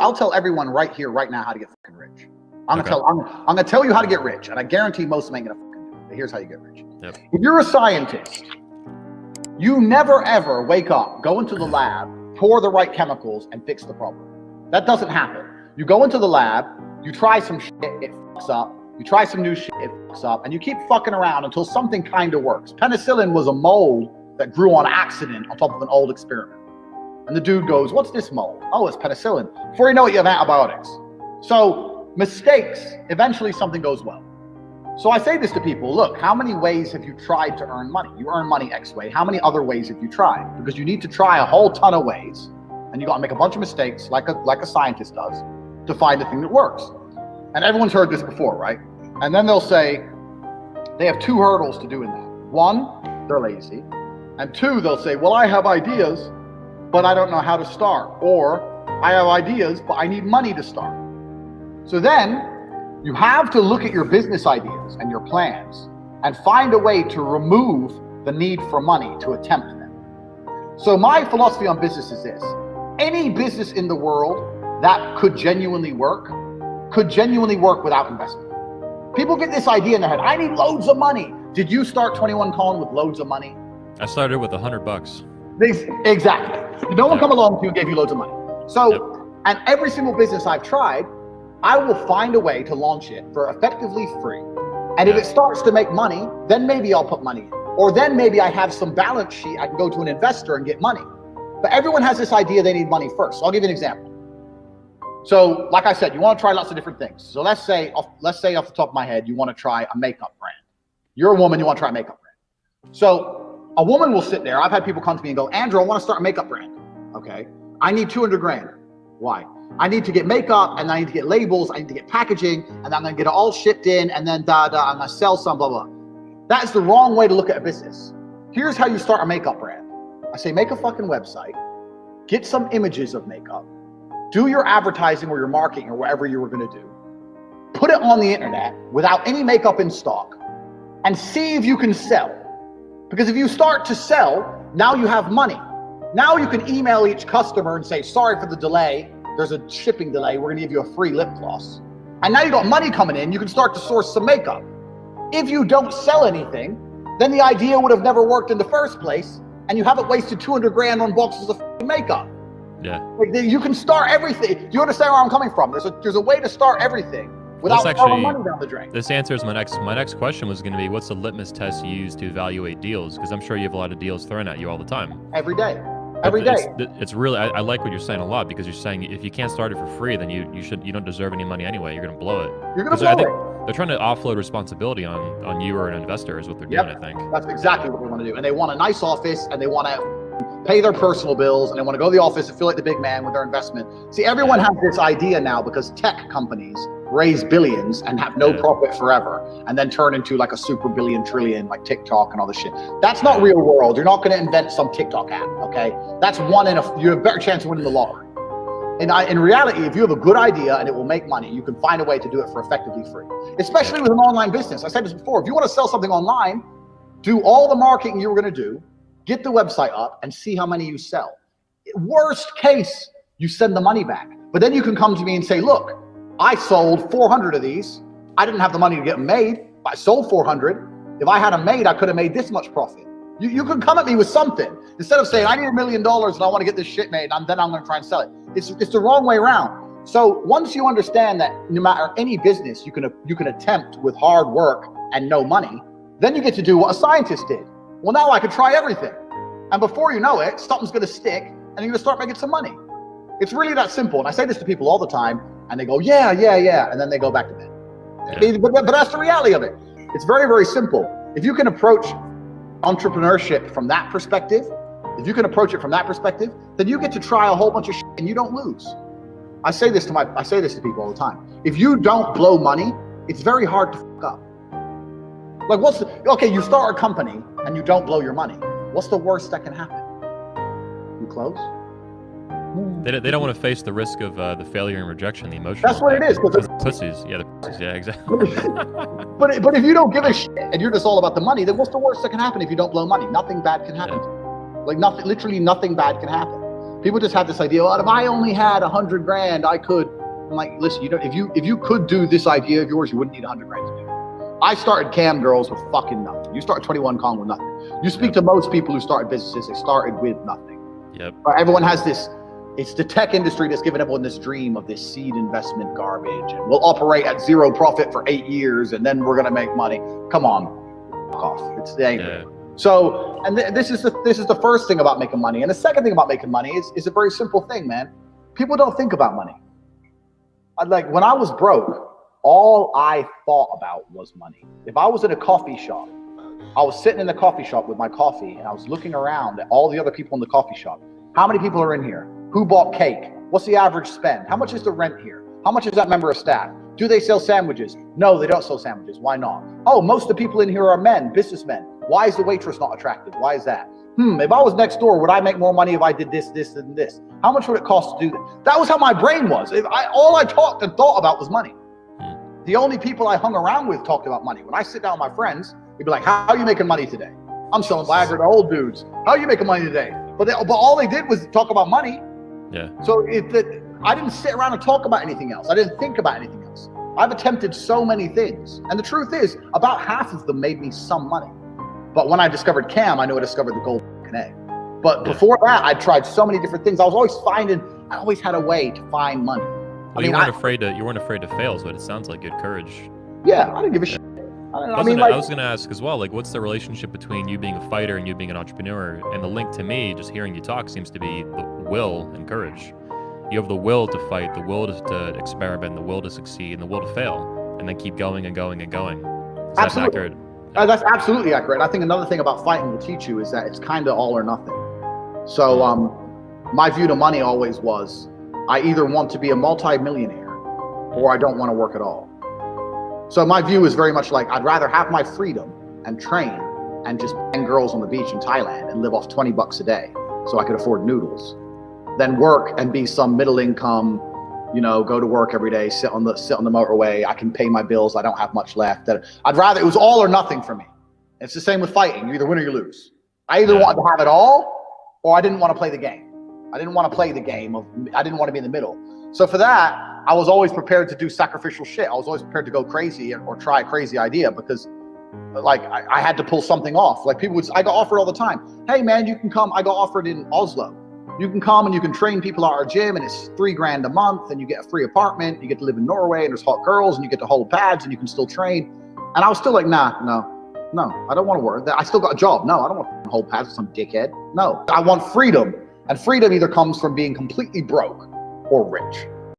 I'll tell everyone right here, right now, how to get fucking rich. I'm gonna tell you how to get rich, and I guarantee most of them ain't gonna fucking do it. But here's how you get rich. Yep. If you're a scientist, you never ever wake up, go into the lab, pour the right chemicals, and fix the problem. That doesn't happen. You go into the lab, you try some shit, it fucks up. You try some new shit, it fucks up, and you keep fucking around until something kind of works. Penicillin was a mold that grew on accident on top of an old experiment. And the dude goes, what's this mold? Oh, it's penicillin. Before you know it, you have antibiotics. So mistakes, eventually something goes well. So I say this to people, look, how many ways have you tried to earn money? You earn money X way. How many other ways have you tried? Because you need to try a whole ton of ways, and you got to make a bunch of mistakes like a scientist does to find the thing that works. And everyone's heard this before, right? And then they'll say they have two hurdles to doing that. One, they're lazy. And two, they'll say, well, I have ideas, but I don't know how to start. Or I have ideas, but I need money to start. So then you have to look at your business ideas and your plans and find a way to remove the need for money to attempt them. So my philosophy on business is this. Any business in the world that could genuinely work without investment. People get this idea in their head, I need loads of money. Did you start 21 Colin with loads of money? I started with $100. Exactly. No one come along to you and gave you loads of money. So, and every single business I've tried, I will find a way to launch it for effectively free. And if it starts to make money, then maybe I'll put money in. Or then maybe I have some balance sheet, I can go to an investor and get money. But everyone has this idea they need money first. So I'll give you an example. So like I said, you want to try lots of different things. So let's say off the top of my head, you want to try a makeup brand. You're a woman, you want to try a makeup brand. So a woman will sit there. I've had people come to me and go, Andrew, I want to start a makeup brand. Okay. I need 200 grand. Why? I need to get makeup, and I need to get labels. I need to get packaging, and I'm going to get it all shipped in, and then I'm going to sell some, blah, blah. That is the wrong way to look at a business. Here's how you start a makeup brand. I say, make a fucking website, get some images of makeup, do your advertising or your marketing or whatever you were going to do, put it on the internet without any makeup in stock, and see if you can sell. Because if you start to sell, now you have money. Now you can email each customer and say, sorry for the delay. There's a shipping delay. We're going to give you a free lip gloss. And now you got money coming in. You can start to source some makeup. If you don't sell anything, then the idea would have never worked in the first place. And you haven't wasted 200 grand on boxes of makeup. Yeah. Like, you can start everything. Do you understand where I'm coming from? There's a way to start everything without throwing money down the drain. This answers my next question was going to be, what's the litmus test you use to evaluate deals? Because I'm sure you have a lot of deals thrown at you all the time. Every day. Every day. It's really, I like what you're saying a lot, because you're saying if you can't start it for free, then you don't deserve any money anyway. You're going to blow it. You're going to blow it. They're trying to offload responsibility on you or an investor is what they're doing, I think. That's exactly what they want to do. And they want a nice office, and they want to pay their personal bills, and they want to go to the office and feel like the big man with their investment. See, everyone has this idea now because tech companies raise billions and have no profit forever, and then turn into like a super billion trillion like TikTok and all this shit. That's not real world. You're not going to invent some TikTok app, okay? That's you have a better chance of winning the lottery. And in reality, if you have a good idea and it will make money, you can find a way to do it for effectively free, especially with an online business. I said this before, if you want to sell something online, do all the marketing you were going to do, get the website up and see how many you sell. Worst case, you send the money back. But then you can come to me and say, look, I sold 400 of these. I didn't have the money to get them made, but I sold 400. If I had them made, I could have made this much profit. You can come at me with something. Instead of saying, I need $1 million and I want to get this shit made, and then I'm going to try and sell it. It's the wrong way around. So once you understand that no matter any business, you can attempt with hard work and no money, then you get to do what a scientist did. Well, now I can try everything. And before you know it, something's going to stick and you're going to start making some money. It's really that simple. And I say this to people all the time, and they go, yeah. And then they go back to bed. Yeah. But that's the reality of it. It's very, very simple. If you can approach entrepreneurship from that perspective, then you get to try a whole bunch of shit and you don't lose. I say this to people all the time. If you don't blow money, it's very hard to fuck up. Like okay, you start a company and you don't blow your money. What's the worst that can happen? You close? They don't want to face the risk of the failure and rejection, the emotional. That's what it is. Because pussies. Yeah, the pussies. Yeah, exactly. but if you don't give a shit and you're just all about the money, then what's the worst that can happen if you don't blow money? Nothing bad can happen. Yeah. Like literally nothing bad can happen. People just have this idea, well, if I only had 100 grand, I could. I'm like, listen, you don't, if you could do this idea of yours, you wouldn't need 100 grand to do it. I started Cam Girls with fucking nothing. You start 21 Kong with nothing. You speak to most people who started businesses, they started with nothing. Yep. But everyone has this, it's the tech industry that's given everyone this dream of this seed investment garbage. And we'll operate at zero profit for 8 years and then we're going to make money. Come on, fuck off. It's the angry. So, and this is the first thing about making money. And the second thing about making money is a very simple thing, man. People don't think about money. Like when I was broke, all I thought about was money. If I was in a coffee shop, I was sitting in the coffee shop with my coffee and I was looking around at all the other people in the coffee shop. How many people are in here? Who bought cake? What's the average spend? How much is the rent here? How much is that member of staff? Do they sell sandwiches? No, they don't sell sandwiches. Why not? Oh, most of the people in here are men, businessmen. Why is the waitress not attractive? Why is that? If I was next door, would I make more money if I did this, this, and this? How much would it cost to do that? That was how my brain was. All I talked and thought about was money. The only people I hung around with talked about money. When I sit down with my friends, they'd be like, how are you making money today? I'm selling Viagra to old dudes. How are you making money today? But all they did was talk about money. Yeah. So I didn't sit around and talk about anything else. I didn't think about anything else. I've attempted so many things. And the truth is, about half of them made me some money. But when I discovered Cam, I knew I discovered the golden egg. But before that, I tried so many different things. I always had a way to find money. Well, you weren't afraid to fail, is what it sounds like. You had courage. Yeah, I didn't give a shit. I was going to ask as well, like, what's the relationship between you being a fighter and you being an entrepreneur? And the link to me, just hearing you talk, seems to be the will and courage. You have the will to fight, the will to experiment, the will to succeed, and the will to fail, and then keep going and going and going. Is that accurate? That's absolutely accurate. I think another thing about fighting will teach you is that it's kind of all or nothing. So my view to money always was, I either want to be a multi-millionaire or I don't want to work at all. So my view is very much like, I'd rather have my freedom and train and just bang girls on the beach in Thailand and live off 20 bucks a day so I could afford noodles than work and be some middle income, go to work every day, sit on the motorway. I can pay my bills. I don't have much left. I'd rather, it was all or nothing for me. It's the same with fighting. You either win or you lose. I either wanted to have it all or I didn't want to play the game. I didn't want to play the game I didn't want to be in the middle. So for that, I was always prepared to do sacrificial shit. I was always prepared to go crazy or try a crazy idea because like I had to pull something off. Like I got offered all the time. Hey man, you can come. I got offered in Oslo. You can come and you can train people at our gym and it's $3,000 a month and you get a free apartment. You get to live in Norway and there's hot girls and you get to hold pads and you can still train. And I was still like, no, I don't want to work. I still got a job. No, I don't want to hold pads with some dickhead. No, I want freedom. And freedom either comes from being completely broke or rich.